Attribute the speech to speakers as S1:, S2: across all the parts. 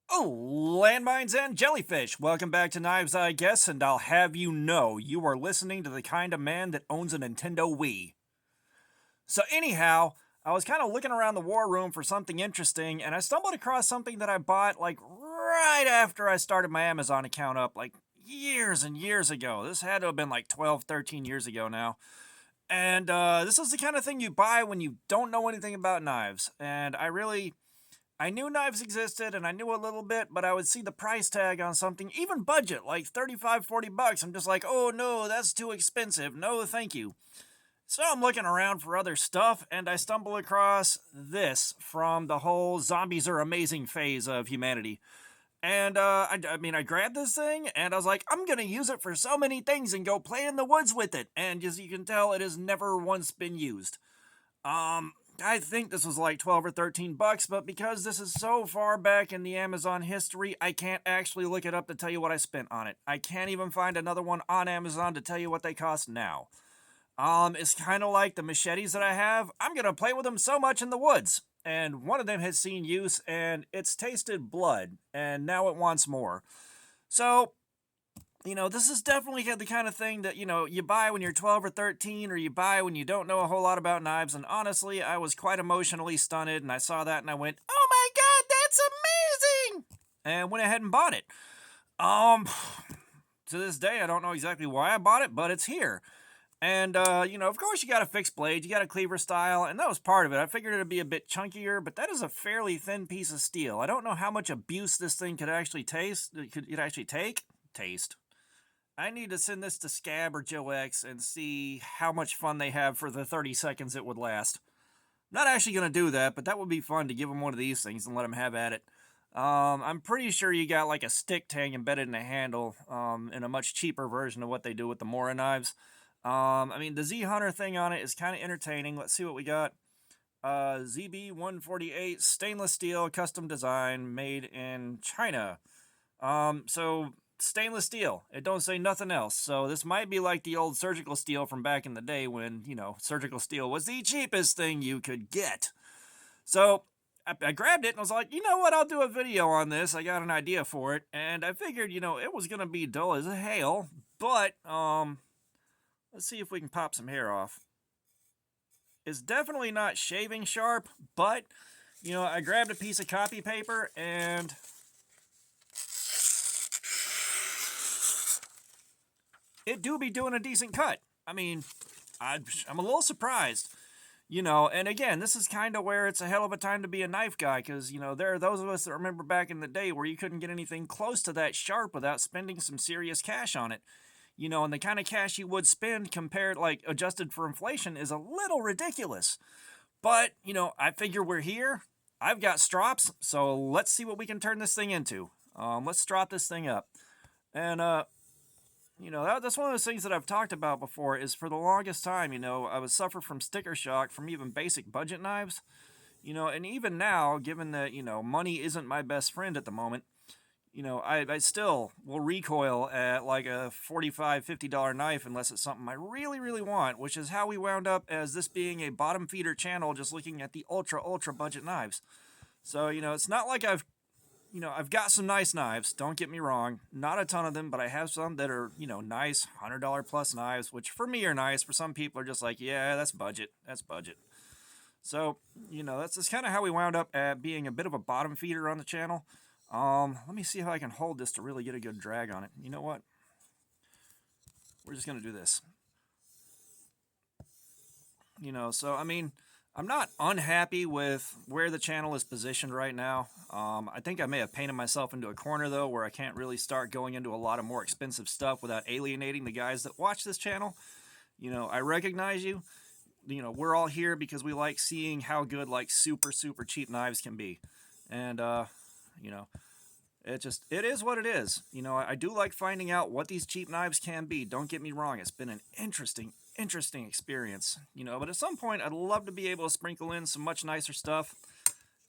S1: Oh, landmines and jellyfish. Welcome back to Knives, I guess, and I'll have you know you are listening to the kind of man that owns a Nintendo Wii. So, anyhow, I was kind of looking around the war room for something interesting, and I stumbled across something that I bought like right after I started my Amazon account up, like years and years ago. This had to have been like 12, 13 years ago now. And this is the kind of thing you buy when you don't know anything about knives. And I knew knives existed and I knew a little bit, but I would see the price tag on something, even budget, like 35, 40 bucks. I'm just like, oh no, that's too expensive. No, thank you. So I'm looking around for other stuff and I stumble across this from the whole zombies are amazing phase of humanity. And I grabbed this thing and I was like, I'm going to use it for so many things and go play in the woods with it. And as you can tell, it has never once been used. I think this was like 12 or 13 bucks, but because this is so far back in the Amazon history, I can't actually look it up to tell you what I spent on it. I can't even find another one on Amazon to tell you what they cost now. It's kind of like the machetes that I have. I'm going to play with them so much in the woods. And one of them has seen use and it's tasted blood, and now it wants more. So this is definitely the kind of thing that, you buy when you're 12 or 13, or you buy when you don't know a whole lot about knives. And honestly, I was quite emotionally stunted, and I saw that and I went, oh my God, that's amazing! And went ahead and bought it. Um, to this day, I don't know exactly why I bought it, but it's here. And, of course, you got a fixed blade, you got a cleaver style, and that was part of it. I figured it'd be a bit chunkier, but that is a fairly thin piece of steel. I don't know how much abuse this thing could actually taste. I need to send this to Scab or Joe X and see how much fun they have for the 30 seconds it would last. I'm not actually going to do that, but that would be fun to give them one of these things and let them have at it. I'm pretty sure you got like a stick tang embedded in a handle in a much cheaper version of what they do with the Mora knives. The Z Hunter thing on it is kind of entertaining. Let's see what we got. ZB148 stainless steel custom design made in China. So stainless steel. It don't say nothing else. So this might be like the old surgical steel from back in the day when, surgical steel was the cheapest thing you could get. So I grabbed it and I was like, you know what? I'll do a video on this. I got an idea for it. And I figured, it was going to be dull as hail. But, let's see if we can pop some hair off. It's definitely not shaving sharp, but, I grabbed a piece of copy paper and it do be doing a decent cut. I'm a little surprised, and again, this is kind of where it's a hell of a time to be a knife guy, because, there are those of us that remember back in the day where you couldn't get anything close to that sharp without spending some serious cash on it. And the kind of cash you would spend compared, like, adjusted for inflation is a little ridiculous. But, I figure we're here. I've got strops, so let's see what we can turn this thing into. Let's strop this thing up. And, that's one of those things that I've talked about before is for the longest time, I would suffer from sticker shock from even basic budget knives. And even now, given that, money isn't my best friend at the moment, I still will recoil at like a $45, $50 knife unless it's something I really, really want, which is how we wound up as this being a bottom feeder channel just looking at the ultra, ultra budget knives. So, it's not like I've got some nice knives, don't get me wrong. Not a ton of them, but I have some that are, nice $100 plus knives, which for me are nice. For some people are just like, yeah, that's budget. That's budget. So, that's kind of how we wound up at being a bit of a bottom feeder on the channel. Let me see how I can hold this to really get a good drag on it. You know what? We're just going to do this. I'm not unhappy with where the channel is positioned right now. I think I may have painted myself into a corner, though, where I can't really start going into a lot of more expensive stuff without alienating the guys that watch this channel. I recognize you. We're all here because we like seeing how good, like, super, super cheap knives can be. And, it is what it is. I do like finding out what these cheap knives can be. Don't get me wrong. It's been an interesting experience, but at some point I'd love to be able to sprinkle in some much nicer stuff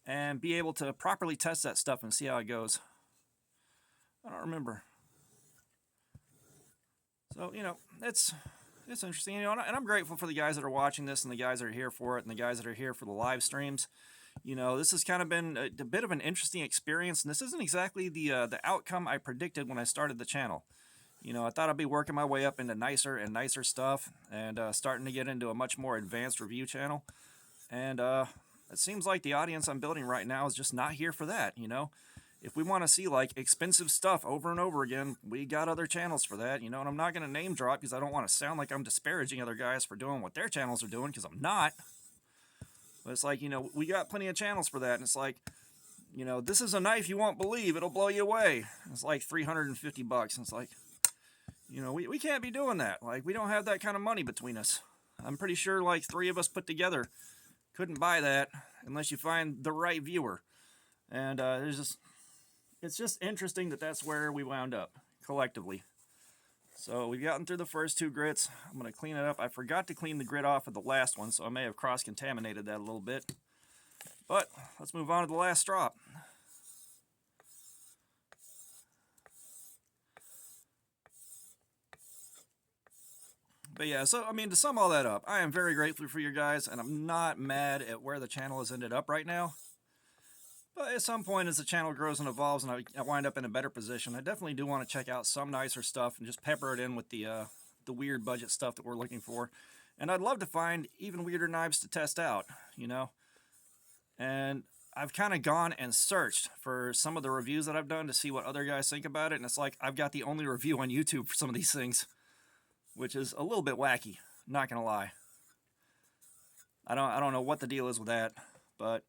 S1: and be able to properly test that stuff and see how it goes. I don't remember. So, it's interesting, and I'm grateful for the guys that are watching this and the guys that are here for it and the guys that are here for the live streams. You know, this has kind of been a bit of an interesting experience, and this isn't exactly the outcome I predicted when I started the channel. You know, I thought I'd be working my way up into nicer and nicer stuff, and starting to get into a much more advanced review channel. And it seems like the audience I'm building right now is just not here for that, you know? If we want to see like expensive stuff over and over again, we got other channels for that, you know, and I'm not going to name drop because I don't want to sound like I'm disparaging other guys for doing what their channels are doing, because I'm not. But it's like, you know, we got plenty of channels for that, and it's like, you know, this is a knife you won't believe, it'll blow you away. It's like $350, and it's like, you know, we can't be doing that. Like, we don't have that kind of money between us. I'm pretty sure like 3 of us put together couldn't buy that unless you find the right viewer. And it's just interesting that that's where we wound up collectively. So we've gotten through the first 2 grits. I'm going to clean it up. I forgot to clean the grit off of the last one, so I may have cross-contaminated that a little bit. But let's move on to the last strop. But yeah, so I mean, to sum all that up, I am very grateful for you guys, and I'm not mad at where the channel has ended up right now. But at some point, as the channel grows and evolves and I wind up in a better position, I definitely do want to check out some nicer stuff and just pepper it in with the weird budget stuff that we're looking for. And I'd love to find even weirder knives to test out, you know. And I've kind of gone and searched for some of the reviews that I've done to see what other guys think about it, and it's like I've got the only review on YouTube for some of these things, which is a little bit wacky, not gonna lie. I don't know what the deal is with that, but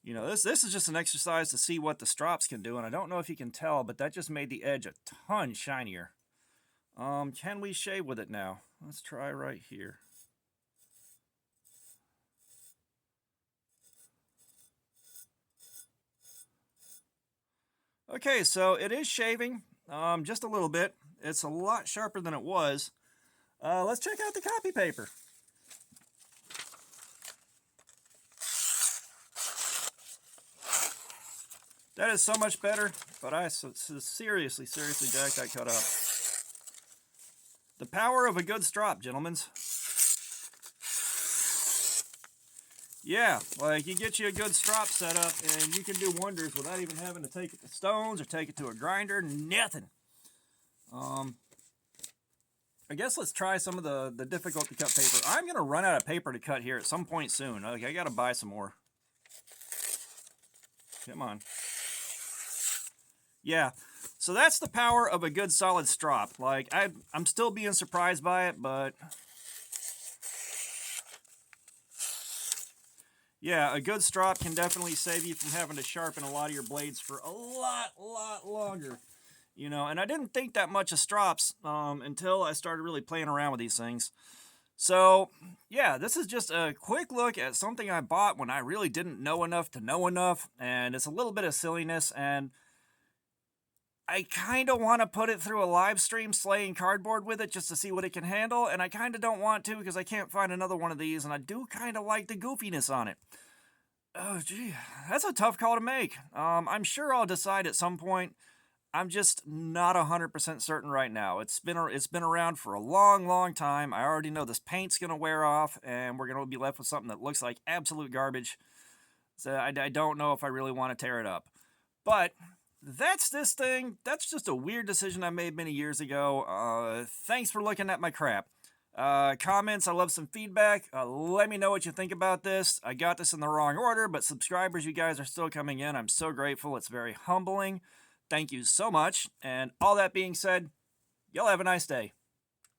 S1: you know, this is just an exercise to see what the strops can do, and I don't know if you can tell, but that just made the edge a ton shinier. Can we shave with it now? Let's try right here. Okay, so it is shaving, just a little bit. It's a lot sharper than it was. Let's check out the copy paper. That is so much better, but I seriously jacked that cut up. The power of a good strop, gentlemen. Yeah, like you get you a good strop set up and you can do wonders without even having to take it to stones or take it to a grinder, nothing. I guess let's try some of the difficult to cut paper. I'm going to run out of paper to cut here at some point soon. Okay, I got to buy some more. Come on. Yeah, so that's the power of a good solid strop. Like, I'm still being surprised by it, but yeah, a good strop can definitely save you from having to sharpen a lot of your blades for a lot longer. You know, and I didn't think that much of strops until I started really playing around with these things. So, yeah, this is just a quick look at something I bought when I really didn't know enough to know enough, and it's a little bit of silliness, and I kind of want to put it through a live stream slaying cardboard with it just to see what it can handle, and I kind of don't want to because I can't find another one of these, and I do kind of like the goofiness on it. Oh, gee, that's a tough call to make. I'm sure I'll decide at some point. I'm just not 100% certain right now. It's been around for a long time. I already know this paint's going to wear off, and we're going to be left with something that looks like absolute garbage. So I don't know if I really want to tear it up. But that's this thing. That's just a weird decision I made many years ago. Thanks for looking at my crap. Comments, I love some feedback. Let me know what you think about this. I got this in the wrong order, but subscribers, you guys are still coming in. I'm so grateful. It's very humbling. Thank you so much. And all that being said, y'all have a nice day.